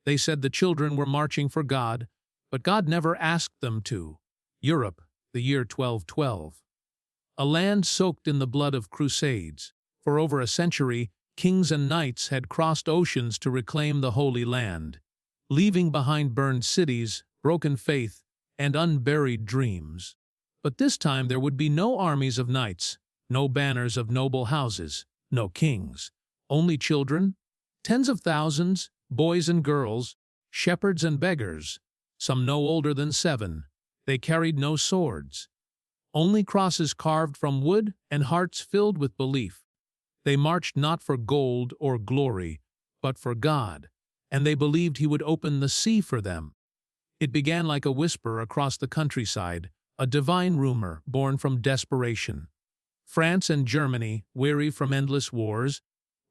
They said the children were marching for God, but God never asked them to. Europe, the year 1212. A land soaked in the blood of Crusades. For over a century, kings and knights had crossed oceans to reclaim the Holy Land, leaving behind burned cities, broken faith, and unburied dreams. But this time there would be no armies of knights, no banners of noble houses, no kings. Only children, tens of thousands, boys and girls, shepherds and beggars, some no older than 7. They carried no swords. Only crosses carved from wood and hearts filled with belief. They marched not for gold or glory, but for God, and they believed He would open the sea for them. It began like a whisper across the countryside, a divine rumor born from desperation. France and Germany, weary from endless wars,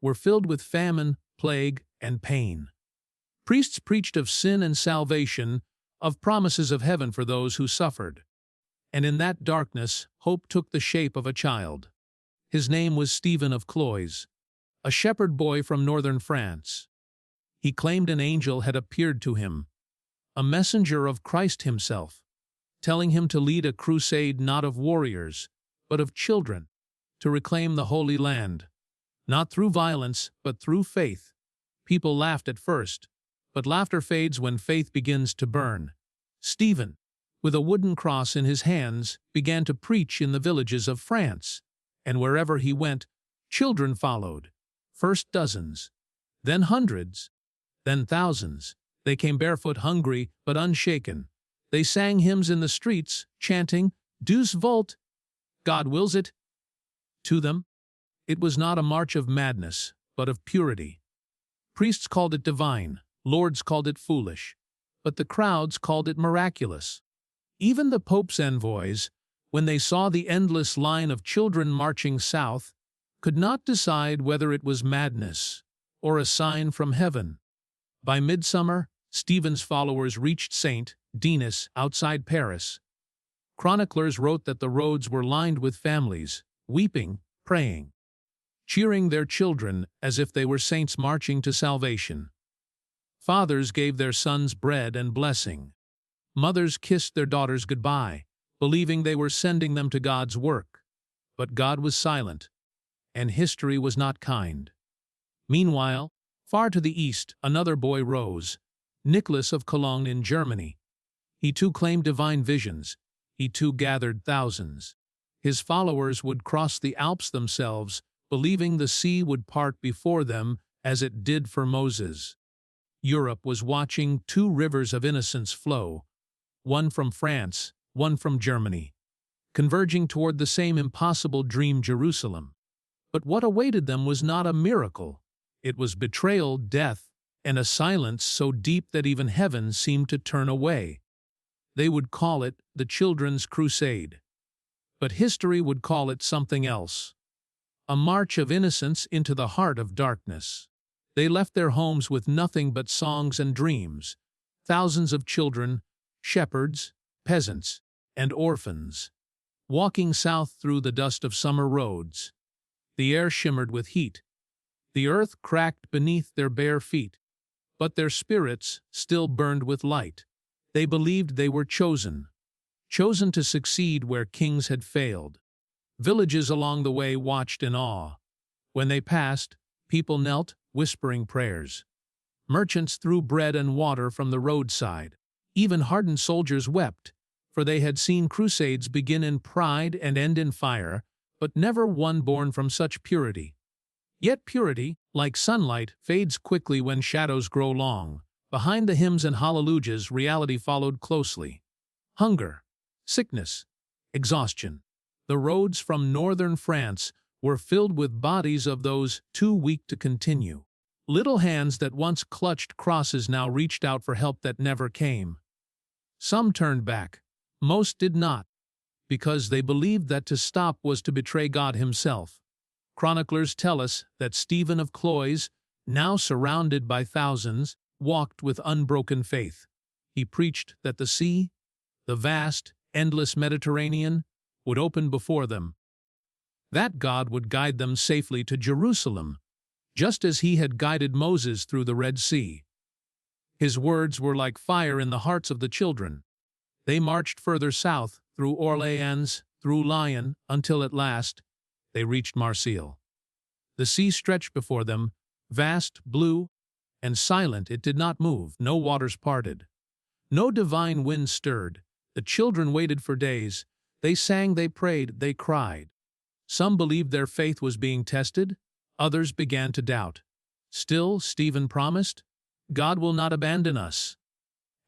were filled with famine, plague, and pain. Priests preached of sin and salvation, of promises of heaven for those who suffered. And in that darkness, hope took the shape of a child. His name was Stephen of Cloyes, a shepherd boy from northern France. He claimed an angel had appeared to him, a messenger of Christ Himself, telling him to lead a crusade not of warriors, but of children, to reclaim the Holy Land, not through violence, but through faith. People laughed at first, but laughter fades when faith begins to burn. Stephen, with a wooden cross in his hands, began to preach in the villages of France, and wherever he went, children followed, first dozens, then hundreds, then thousands. They came barefoot, hungry, but unshaken. They sang hymns in the streets, chanting, Deus vult, God wills it. To them, it was not a march of madness, but of purity. Priests called it divine, lords called it foolish, but the crowds called it miraculous. Even the Pope's envoys, when they saw the endless line of children marching south, could not decide whether it was madness or a sign from heaven. By midsummer, Stephen's followers reached Saint Denis outside Paris. Chroniclers wrote that the roads were lined with families, weeping, praying, cheering their children as if they were saints marching to salvation. Fathers gave their sons bread and blessing. Mothers kissed their daughters goodbye, believing they were sending them to God's work. But God was silent, and history was not kind. Meanwhile, far to the east, another boy rose, Nicholas of Cologne in Germany. He too claimed divine visions. He too gathered thousands. His followers would cross the Alps themselves, believing the sea would part before them as it did for Moses. Europe was watching 2 rivers of innocence flow, one from France, one from Germany, converging toward the same impossible dream, Jerusalem. But what awaited them was not a miracle. It was betrayal, death, and a silence so deep that even heaven seemed to turn away. They would call it the Children's Crusade. But history would call it something else. A march of innocence into the heart of darkness. They left their homes with nothing but songs and dreams. Thousands of children, shepherds, peasants, and orphans, walking south through the dust of summer roads. The air shimmered with heat. The earth cracked beneath their bare feet. But their spirits still burned with light. They believed they were chosen to succeed where kings had failed. Villages along the way watched in awe. When they passed, people knelt, whispering prayers. Merchants threw bread and water from the roadside. Even hardened soldiers wept, for they had seen crusades begin in pride and end in fire, but never one born from such purity. Yet purity, like sunlight, fades quickly when shadows grow long. Behind the hymns and hallelujahs, reality followed closely. Hunger, sickness, exhaustion. The roads from northern France were filled with bodies of those too weak to continue. Little hands that once clutched crosses now reached out for help that never came. Some turned back. Most did not, because they believed that to stop was to betray God Himself. Chroniclers tell us that Stephen of Cloyes, now surrounded by thousands, walked with unbroken faith. He preached that the sea, the vast, endless Mediterranean, would open before them. That God would guide them safely to Jerusalem, just as He had guided Moses through the Red Sea. His words were like fire in the hearts of the children. They marched further south, through Orléans, through Lyon, until at last they reached Marseille. The sea stretched before them, vast, blue, and silent. It did not move, no waters parted. No divine wind stirred. The children waited for days. They sang, they prayed, they cried. Some believed their faith was being tested. Others began to doubt. Still, Stephen promised, God will not abandon us.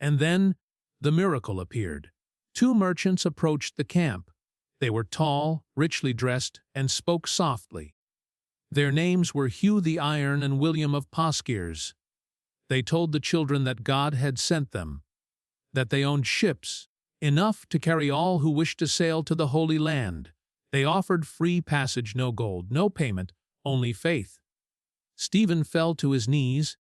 And then the miracle appeared. Two merchants approached the camp. They were tall, richly dressed, and spoke softly. Their names were Hugh the Iron and William of Poictiers. They told the children that God had sent them, that they owned ships, enough to carry all who wished to sail to the Holy Land. They offered free passage, no gold, no payment, only faith. Stephen fell to his knees,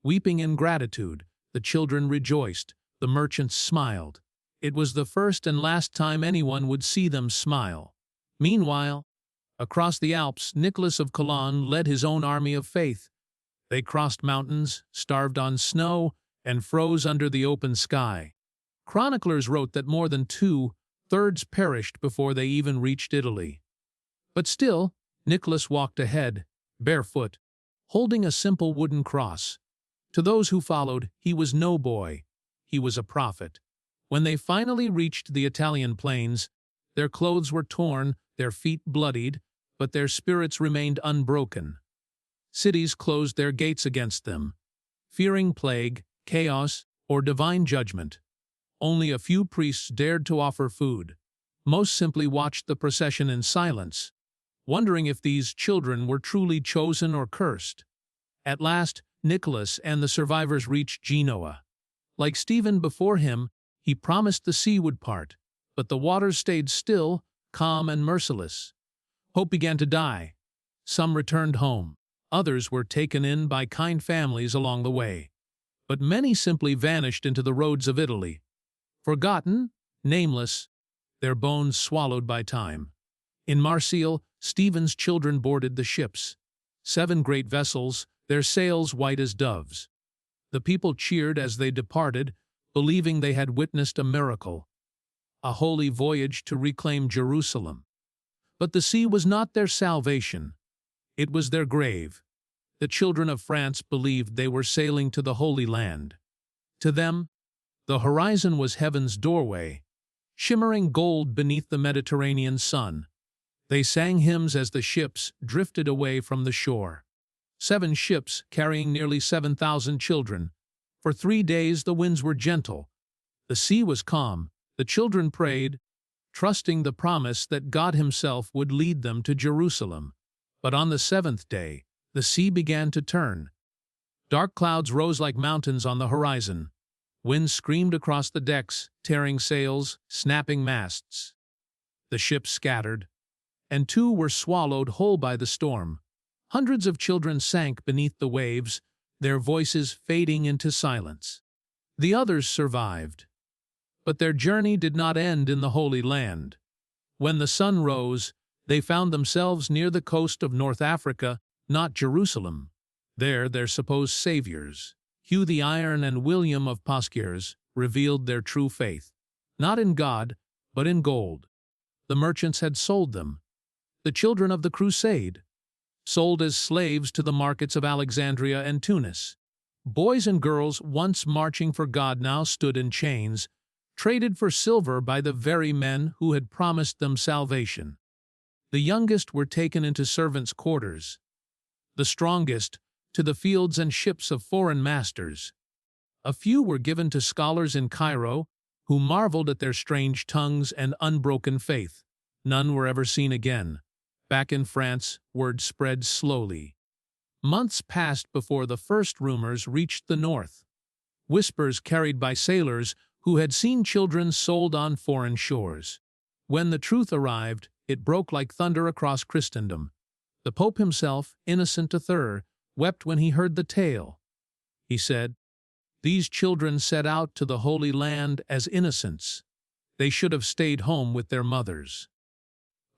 weeping in gratitude. The children rejoiced. The merchants smiled. It was the first and last time anyone would see them smile. Meanwhile, across the Alps, Nicholas of Cologne led his own army of faith. They crossed mountains, starved on snow, and froze under the open sky. Chroniclers wrote that more than 2/3 perished before they even reached Italy. But still, Nicholas walked ahead, barefoot, holding a simple wooden cross. To those who followed, he was no boy. He was a prophet. When they finally reached the Italian plains, their clothes were torn, their feet bloodied, but their spirits remained unbroken. Cities closed their gates against them, fearing plague, chaos, or divine judgment. Only a few priests dared to offer food. Most simply watched the procession in silence, wondering if these children were truly chosen or cursed. At last, Nicholas and the survivors reached Genoa. Like Stephen before him, he promised the sea would part, but the waters stayed still, calm and merciless. Hope began to die. Some returned home. Others were taken in by kind families along the way. But many simply vanished into the roads of Italy. Forgotten, nameless, their bones swallowed by time. In Marseille, Stephen's children boarded the ships. 7 great vessels, their sails white as doves. The people cheered as they departed, believing they had witnessed a miracle, a holy voyage to reclaim Jerusalem. But the sea was not their salvation. It was their grave. The children of France believed they were sailing to the Holy Land. To them, the horizon was heaven's doorway, shimmering gold beneath the Mediterranean sun. They sang hymns as the ships drifted away from the shore. 7 ships carrying nearly 7,000 children. For 3 days the winds were gentle. The sea was calm. The children prayed, trusting the promise that God himself would lead them to Jerusalem. But on the 7th day, the sea began to turn. Dark clouds rose like mountains on the horizon. Winds screamed across the decks, tearing sails, snapping masts. The ships scattered, and 2 were swallowed whole by the storm. Hundreds of children sank beneath the waves, their voices fading into silence. The others survived. But their journey did not end in the Holy Land. When the sun rose, they found themselves near the coast of North Africa, not Jerusalem. There, their supposed saviors, Hugh the Iron and William of Poictiers, revealed their true faith. Not in God, but in gold. The merchants had sold them. The children of the Crusade, sold as slaves to the markets of Alexandria and Tunis. Boys and girls once marching for God now stood in chains, traded for silver by the very men who had promised them salvation. The youngest were taken into servants' quarters. The strongest, to the fields and ships of foreign masters. A few were given to scholars in Cairo, who marveled at their strange tongues and unbroken faith. None were ever seen again. Back in France, word spread slowly. Months passed before the first rumors reached the north. Whispers carried by sailors who had seen children sold on foreign shores. When the truth arrived, it broke like thunder across Christendom. The Pope himself, Innocent III, wept when he heard the tale. He said, "These children set out to the Holy Land as innocents. They should have stayed home with their mothers."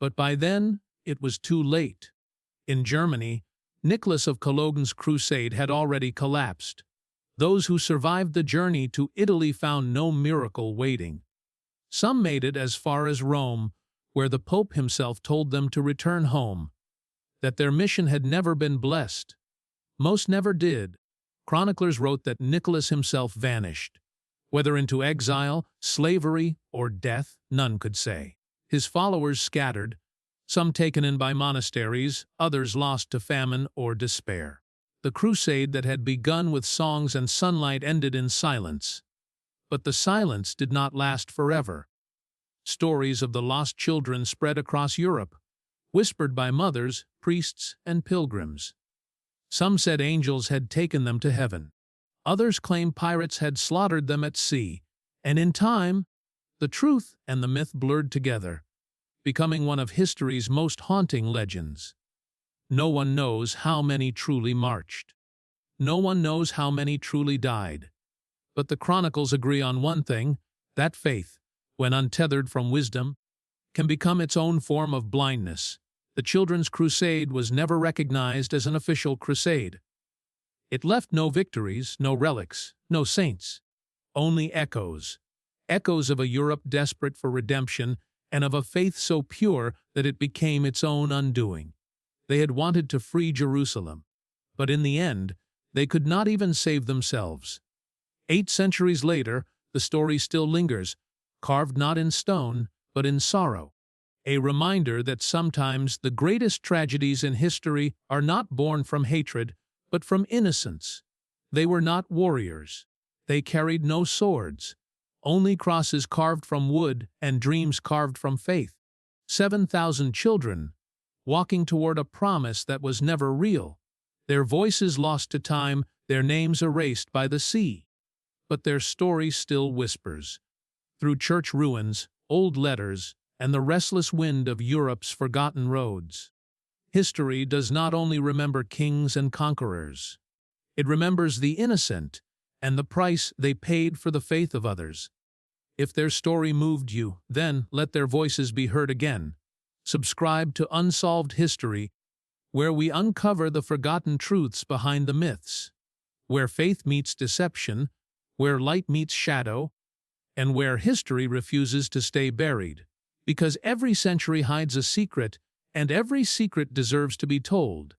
But by then, it was too late. In Germany, Nicholas of Cologne's crusade had already collapsed. Those who survived the journey to Italy found no miracle waiting. Some made it as far as Rome, where the Pope himself told them to return home, that their mission had never been blessed. Most never did. Chroniclers wrote that Nicholas himself vanished. Whether into exile, slavery, or death, none could say. His followers scattered, some taken in by monasteries, others lost to famine or despair. The crusade that had begun with songs and sunlight ended in silence. But the silence did not last forever. Stories of the lost children spread across Europe, whispered by mothers, priests, and pilgrims. Some said angels had taken them to heaven. Others claimed pirates had slaughtered them at sea, and in time, the truth and the myth blurred together, becoming one of history's most haunting legends. No one knows how many truly marched. No one knows how many truly died. But the chronicles agree on one thing, that faith, when untethered from wisdom, can become its own form of blindness. The Children's Crusade was never recognized as an official crusade. It left no victories, no relics, no saints. Only echoes. Echoes of a Europe desperate for redemption and of a faith so pure that it became its own undoing. They had wanted to free Jerusalem, but in the end, they could not even save themselves. 8 centuries later, the story still lingers, carved not in stone, but in sorrow. A reminder that sometimes the greatest tragedies in history are not born from hatred, but from innocence. They were not warriors. They carried no swords, only crosses carved from wood and dreams carved from faith. 7,000 children, walking toward a promise that was never real. Their voices lost to time, their names erased by the sea. But their story still whispers. Through church ruins, old letters, and the restless wind of Europe's forgotten roads. History does not only remember kings and conquerors. It remembers the innocent and the price they paid for the faith of others. If their story moved you, then let their voices be heard again. Subscribe to Unsolved History, where we uncover the forgotten truths behind the myths, where faith meets deception, where light meets shadow, and where history refuses to stay buried. Because every century hides a secret, and every secret deserves to be told.